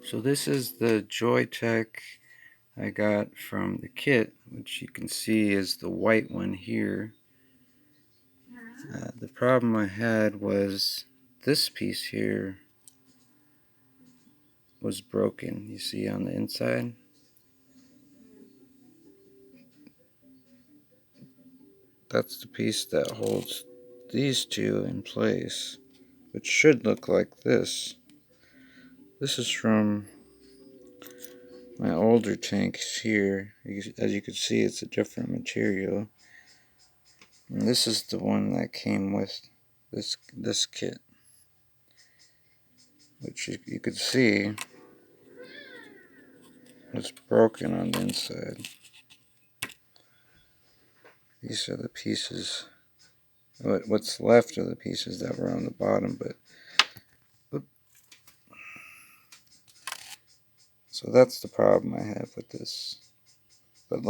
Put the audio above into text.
So this is the Joyetech I got from the kit, which you can see is the white one here. The problem I had was this piece here was broken. You see on the inside? That's the piece that holds these two in place, which should look like this. This is from my older tanks here. As you can see, it's a different material. And this is the one that came with this kit, which you could see was broken on the inside. These are the pieces, what's left of the pieces that were on the bottom, but so that's the problem I have with this. But look.